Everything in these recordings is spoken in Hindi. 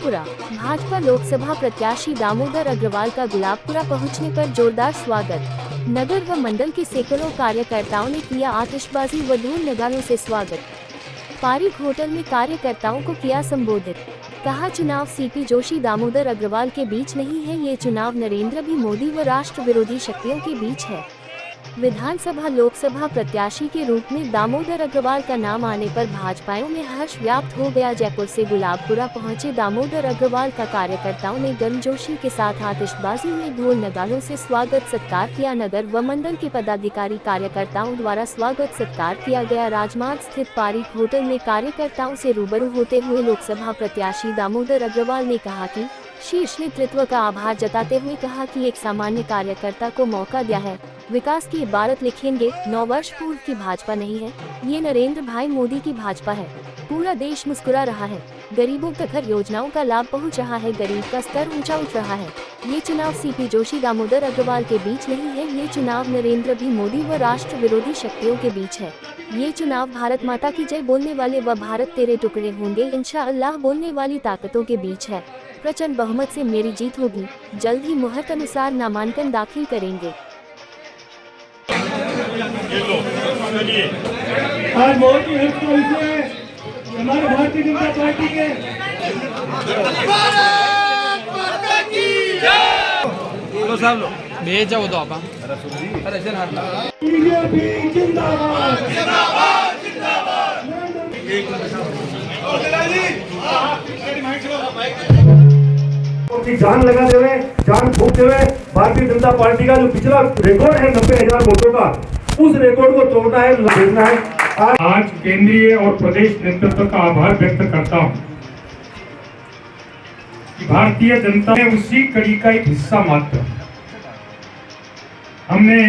गुलाबपुरा। भाजपा लोकसभा प्रत्याशी दामोदर अग्रवाल का गुलाबपुरा पहुंचने पर जोरदार स्वागत। नगर व मंडल के सैकड़ों कार्यकर्ताओं ने किया आतिशबाजी व ढोल नगाड़ों से स्वागत। पारिक होटल में कार्यकर्ताओं को किया संबोधित। कहा, चुनाव सीपी जोशी दामोदर अग्रवाल के बीच नहीं है, ये चुनाव नरेंद्र भी मोदी व राष्ट्र विरोधी शक्तियों के बीच है। विधानसभा लोकसभा प्रत्याशी के रूप में दामोदर अग्रवाल का नाम आने पर भाजपाइयों में हर्ष व्याप्त हो गया। जयपुर से गुलाबपुरा पहुंचे दामोदर अग्रवाल का कार्यकर्ताओं ने गर्मजोशी के साथ आतिशबाजी में ढोल नगाड़ों से स्वागत सत्कार किया। नगर व मंडल के पदाधिकारी कार्यकर्ताओं द्वारा स्वागत सत्कार किया गया। राजमार्ग स्थित पारिक होटल में कार्यकर्ताओं से रूबरू होते हुए लोकसभा प्रत्याशी दामोदर अग्रवाल ने कहा कि शीर्ष नेतृत्व का आभार जताते हुए कहा कि एक सामान्य कार्यकर्ता को मौका दिया है, विकास की इबारत लिखेंगे। 9 वर्ष पूर्व की भाजपा नहीं है, ये नरेंद्र भाई मोदी की भाजपा है। पूरा देश मुस्कुरा रहा है, गरीबों तक हर योजनाओं का लाभ पहुंच रहा है, गरीब का स्तर ऊंचा उठ रहा है। ये चुनाव सीपी जोशी दामोदर अग्रवाल के बीच नहीं है, ये चुनाव नरेंद्र भी मोदी व राष्ट्र विरोधी शक्तियों के बीच है। ये चुनाव भारत माता की जय बोलने वाले व भारत तेरे टुकड़े होंगे इंशाअल्लाह बोलने वाली ताकतों के बीच है। प्रचंड बहुमत से मेरी जीत होगी, जल्द ही मुहूर्त अनुसार नामांकन दाखिल करेंगे। आज बहुत ही हर्ष का विषय है हमारे भारतीय जनता पार्टी के भेज जाओ तो आप अरे चल बीजेपी जिंदाबाद अपनी जान लगाते हुए, जान फूंकते हुए भारतीय जनता पार्टी का जो पिछला रिकॉर्ड है 90,000 वोटों का, उस रिकॉर्ड को तोड़ना है, भेजना है। आज केंद्रीय और प्रदेश नेतृत्व का आभार व्यक्त करता हूं कि भारतीय जनता ने उसी कड़ी का एक हिस्सा मात्र हमने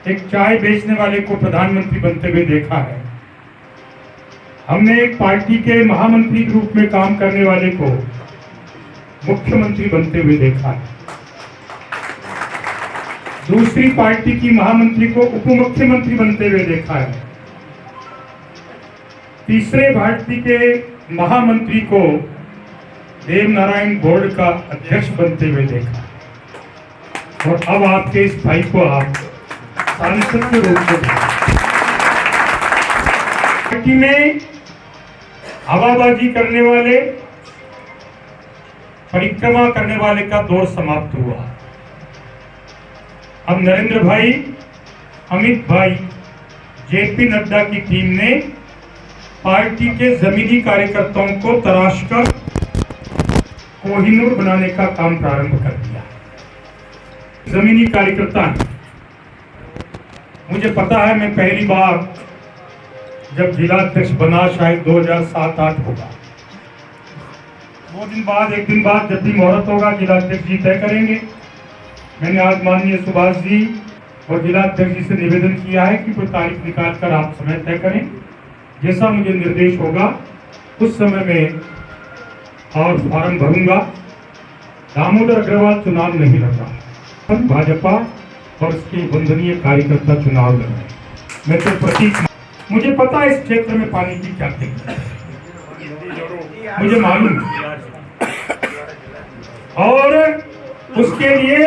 एक चाय बेचने वाले को प्रधानमंत्री बनते हुए देखा है, हमने एक पार्टी के महामंत्री के रूप में काम करने वाले को मुख्यमंत्री बनते हुए देखा है, दूसरी पार्टी की महामंत्री को उप मुख्यमंत्री बनते हुए देखा है, तीसरे पार्टी के महामंत्री को देवनारायण बोर्ड का अध्यक्ष बनते हुए देखा, और अब आपके इस भाई को आप सांसद के रूप में पार्टी में हवाबाजी करने वाले, परिक्रमा करने वाले का दौर समाप्त हुआ। अब नरेंद्र भाई, अमित भाई, जेपी नड्डा की टीम ने पार्टी के जमीनी कार्यकर्ताओं को तराशकर कोहिनूर बनाने का काम प्रारंभ कर दिया। जमीनी कार्यकर्ता हैं, मुझे पता है, मैं पहली बार जब जिलाध्यक्ष बना शायद 2007-8 होगा, 2 दिन बाद, 1 दिन बाद जब भी मुहूर्त होगा जिलाध्यक्ष जी तय करेंगे। मैंने आज माननीय सुभाष जी और जिलाध्यक्ष जी से निवेदन किया है कि कोई तारीख निकालकर आप समय तय करें, जैसा मुझे निर्देश होगा उस समय में और फॉर्म भरूंगा। दामोदर अग्रवाल चुनाव नहीं लड़ रहा, भाजपा और उसके वंदनीय कार्यकर्ता चुनाव लड़ रहे हैं। मैं तो प्रतीक, मुझे पता है इस क्षेत्र में पानी की क्या किल्लत है, मुझे मालूम है, और उसके लिए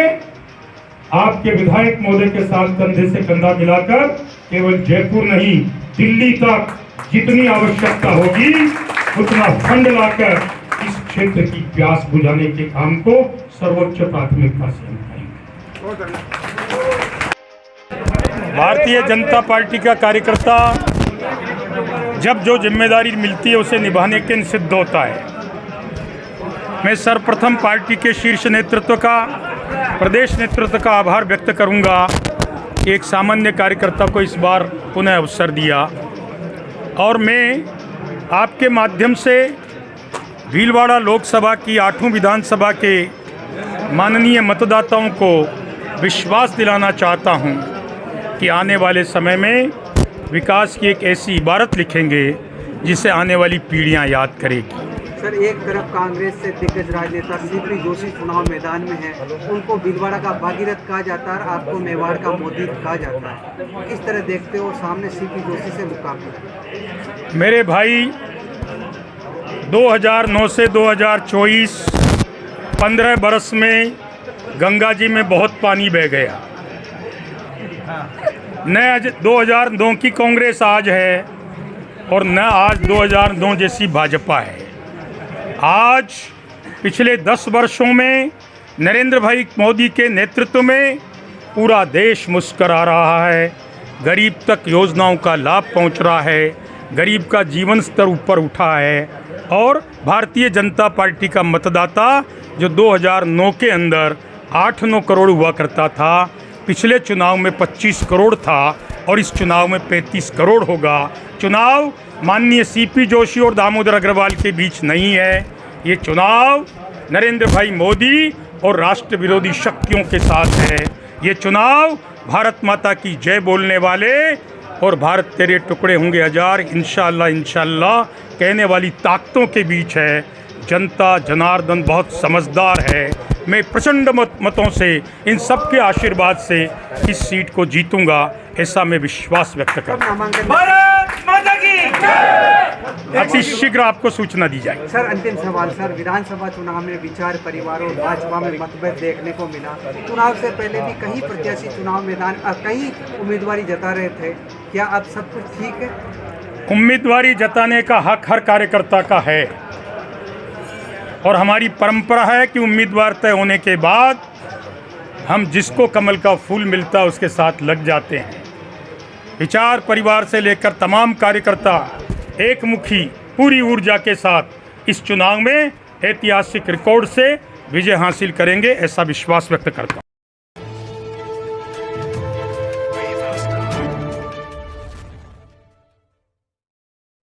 आपके विधायक महोदय के साथ कंधे से कंधा मिलाकर केवल जयपुर नहीं, दिल्ली तक जितनी आवश्यकता होगी उतना फंड लाकर इस क्षेत्र की प्यास बुझाने के काम को सर्वोच्च प्राथमिकता से करेंगे। भारतीय जनता पार्टी का कार्यकर्ता जब जो जिम्मेदारी मिलती है उसे निभाने के सिद्ध होता है। मैं सर्वप्रथम पार्टी के शीर्ष नेतृत्व का, प्रदेश नेतृत्व का आभार व्यक्त करूंगा कि एक सामान्य कार्यकर्ता को इस बार पुनः अवसर दिया, और मैं आपके माध्यम से भीलवाड़ा लोकसभा की 8वीं विधानसभा के माननीय मतदाताओं को विश्वास दिलाना चाहता हूं कि आने वाले समय में विकास की एक ऐसी इबारत लिखेंगे जिसे आने वाली पीढ़ियां याद करेगी। सर, एक तरफ कांग्रेस से दिग्गज राजनेता सीपी जोशी चुनाव मैदान में है, उनको भीलवाड़ा का भागीरथ कहा जाता है, आपको मेवाड़ का मोदी कहा जाता है, किस तरह देखते हो सामने सीपी जोशी से मुकाबला? मेरे भाई 2009 से 2024 15 बरस में गंगा जी में बहुत पानी बह गया। न 2009 की कांग्रेस आज है और न आज 2009 जैसी भाजपा है। आज पिछले 10 वर्षों में नरेंद्र भाई मोदी के नेतृत्व में पूरा देश मुस्कुरा रहा है, गरीब तक योजनाओं का लाभ पहुंच रहा है, गरीब का जीवन स्तर ऊपर उठा है और भारतीय जनता पार्टी का मतदाता जो 2009 के अंदर 8-9 करोड़ हुआ करता था, पिछले चुनाव में 25 करोड़ था और इस चुनाव में 35 करोड़ होगा। चुनाव माननीय सीपी जोशी और दामोदर अग्रवाल के बीच नहीं है, ये चुनाव नरेंद्र भाई मोदी और राष्ट्र विरोधी शक्तियों के साथ है। ये चुनाव भारत माता की जय बोलने वाले और भारत तेरे टुकड़े होंगे हजार इंशाअल्लाह इंशाअल्लाह कहने वाली ताकतों के बीच है। जनता जनार्दन बहुत समझदार है। मैं प्रचंड मतों से इन सब के आशीर्वाद से इस सीट को जीतूंगा, ऐसा मैं विश्वास व्यक्त करता हूँ। अति शीघ्र आपको सूचना दी जाएगी। सर अंतिम सवाल सर, विधानसभा चुनाव में विचार परिवार और भाजपा में मतभेद देखने को मिला। चुनाव से पहले भी कई प्रत्याशी चुनाव मैदान कई उम्मीदवारी जता रहे थे, क्या अब सब कुछ ठीक है? उम्मीदवारी जताने का हक हर कार्यकर्ता का है और हमारी परंपरा है कि उम्मीदवार तय होने के बाद हम जिसको कमल का फूल मिलता है उसके साथ लग जाते हैं। विचार परिवार से लेकर तमाम कार्यकर्ता एकमुखी पूरी ऊर्जा के साथ इस चुनाव में ऐतिहासिक रिकॉर्ड से विजय हासिल करेंगे, ऐसा विश्वास व्यक्त करता हूँ।